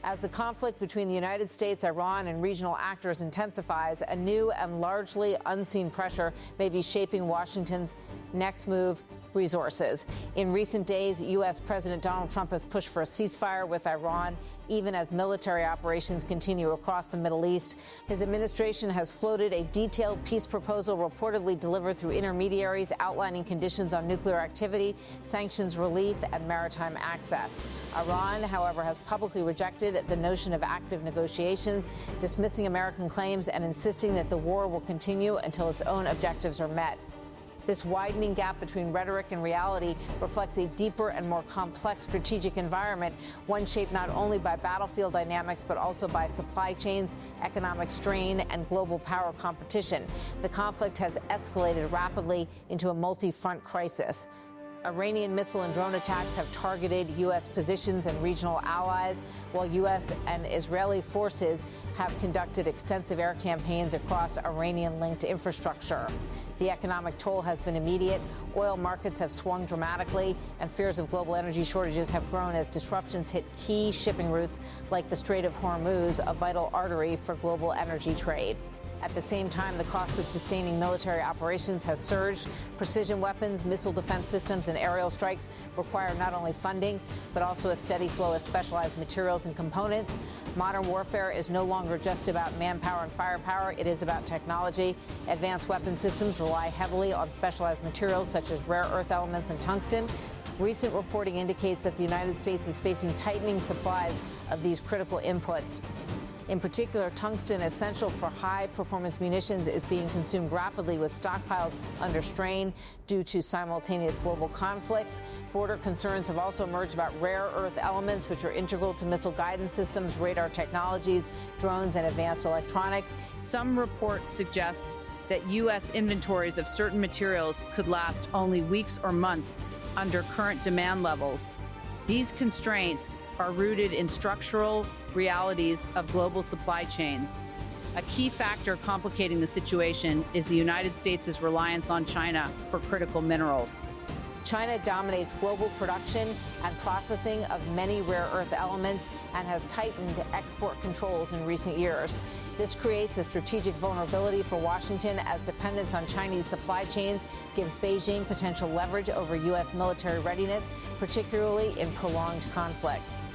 As the conflict between the United States, Iran, and regional actors intensifies, a new and largely unseen pressure may be shaping Washington's next move: resources. In recent days, U.S. President Donald Trump has pushed for a ceasefire with Iran, even as military operations continue across the Middle East. His administration has floated a detailed peace proposal reportedly delivered through intermediaries outlining conditions on nuclear activity, sanctions relief, and maritime access. Iran, however, has publicly rejected the notion of active negotiations, dismissing American claims and insisting that the war will continue until its own objectives are met. This widening gap between rhetoric and reality reflects a deeper and more complex strategic environment, one shaped not only by battlefield dynamics, but also by supply chains, economic strain, and global power competition. The conflict has escalated rapidly into a multi-front crisis. Iranian missile and drone attacks have targeted U.S. positions and regional allies, while U.S. and Israeli forces have conducted extensive air campaigns across Iranian-linked infrastructure. The economic toll has been immediate. Oil markets have swung dramatically, and fears of global energy shortages have grown as disruptions hit key shipping routes like the Strait of Hormuz, a vital artery for global energy trade. At the same time, the cost of sustaining military operations has surged. Precision weapons, missile defense systems, and aerial strikes require not only funding, but also a steady flow of specialized materials and components. Modern warfare is no longer just about manpower and firepower. It is about technology. Advanced weapon systems rely heavily on specialized materials such as rare earth elements and tungsten. Recent reporting indicates that the United States is facing tightening supplies of these critical inputs. In particular, tungsten, essential for high-performance munitions, is being consumed rapidly with stockpiles under strain due to simultaneous global conflicts. Border concerns have also emerged about rare earth elements, which are integral to missile guidance systems, radar technologies, drones, and advanced electronics. Some reports suggest that U.S. inventories of certain materials could last only weeks or months under current demand levels. These constraints are rooted in structural realities of global supply chains. A key factor complicating the situation is the United States' reliance on China for critical minerals. China dominates global production and processing of many rare earth elements and has tightened export controls in recent years. This creates a strategic vulnerability for Washington, as dependence on Chinese supply chains gives Beijing potential leverage over U.S. military readiness, particularly in prolonged conflicts.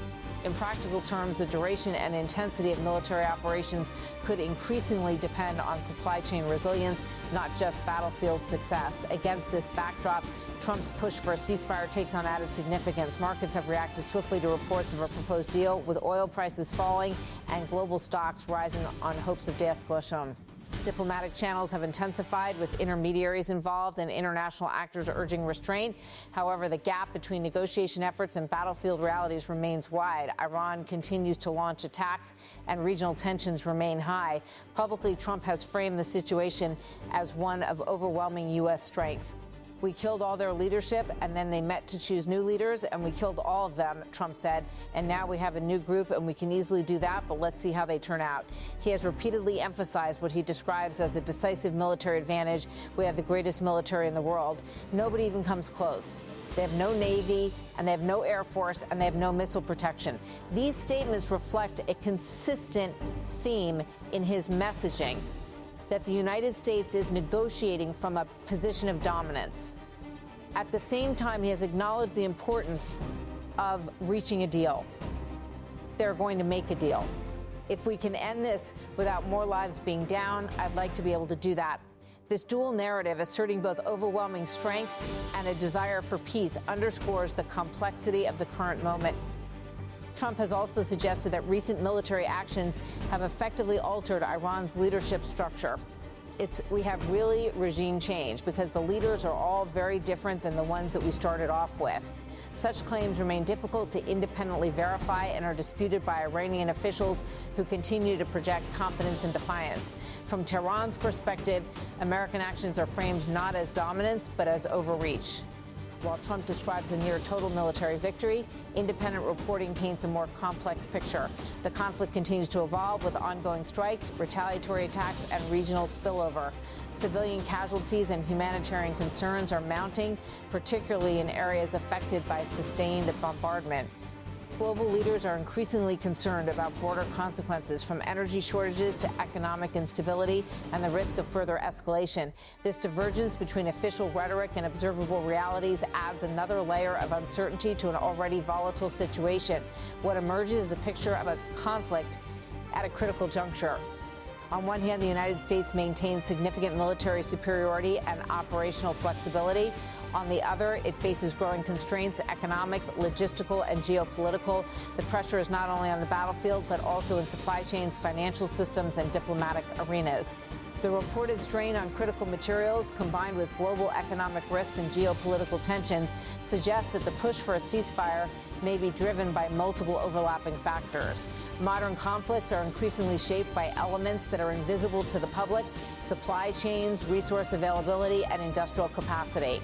In practical terms, the duration and intensity of military operations could increasingly depend on supply chain resilience, not just battlefield success. Against this backdrop, Trump's push for a ceasefire takes on added significance. Markets have reacted swiftly to reports of a proposed deal, with oil prices falling and global stocks rising on hopes of de-escalation. Diplomatic channels have intensified, with intermediaries involved and international actors urging restraint. However, the gap between negotiation efforts and battlefield realities remains wide. Iran continues to launch attacks, and regional tensions remain high. Publicly, Trump has framed the situation as one of overwhelming U.S. strength. We killed all their leadership, and then they met to choose new leaders, and we killed all of them, Trump said. And now we have a new group, and we can easily do that, but let's see how they turn out. He has repeatedly emphasized what he describes as a decisive military advantage. We have the greatest military in the world. Nobody even comes close. They have no Navy, and they have no Air Force, and they have no missile protection. These statements reflect a consistent theme in his messaging, that the United States is negotiating from a position of dominance. At the same time, he has acknowledged the importance of reaching a deal. They're going to make a deal. If we can end this without more lives being down, I'd like to be able to do that. This dual narrative, asserting both overwhelming strength and a desire for peace, underscores the complexity of the current moment. Trump has also suggested that recent military actions have effectively altered Iran's leadership structure. We have really regime change because the leaders are all very different than the ones that we started off with. Such claims remain difficult to independently verify and are disputed by Iranian officials who continue to project confidence and defiance. From Tehran's perspective, American actions are framed not as dominance, but as overreach. While Trump describes a near-total military victory, independent reporting paints a more complex picture. The conflict continues to evolve with ongoing strikes, retaliatory attacks, and regional spillover. Civilian casualties and humanitarian concerns are mounting, particularly in areas affected by sustained bombardment. global leaders are increasingly concerned about broader consequences, from energy shortages to economic instability and the risk of further escalation. This divergence between official rhetoric and observable realities adds another layer of uncertainty to an already volatile situation. What emerges is a picture of a conflict at a critical juncture. On one hand, the United States maintains significant military superiority and operational flexibility. On the other, it faces growing constraints, economic, logistical, and geopolitical. The pressure is not only on the battlefield, but also in supply chains, financial systems, and diplomatic arenas. The reported strain on critical materials, combined with global economic risks and geopolitical tensions, suggests that the push for a ceasefire may be driven by multiple overlapping factors. Modern conflicts are increasingly shaped by elements that are invisible to the public: supply chains, resource availability, and industrial capacity.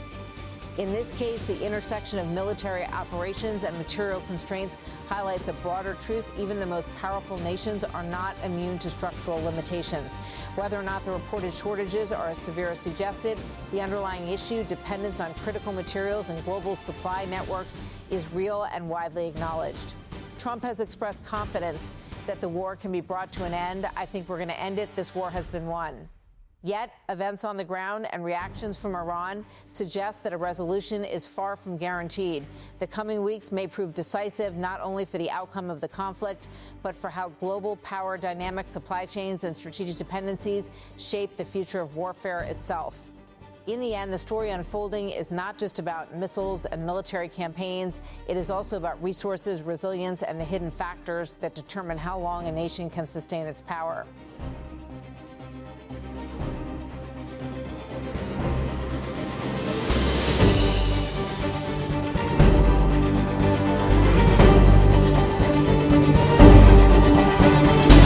In this case, the intersection of military operations and material constraints highlights a broader truth. Even the most powerful nations are not immune to structural limitations. Whether or not the reported shortages are as severe as suggested, the underlying issue, dependence on critical materials and global supply networks, is real and widely acknowledged. Trump has expressed confidence that the war can be brought to an end. I think we're going to end it. This war has been won. Yet, events on the ground and reactions from Iran suggest that a resolution is far from guaranteed. The coming weeks may prove decisive not only for the outcome of the conflict, but for how global power dynamics, supply chains, and strategic dependencies shape the future of warfare itself. In the end, the story unfolding is not just about missiles and military campaigns. It is also about resources, resilience, and the hidden factors that determine how long a nation can sustain its power.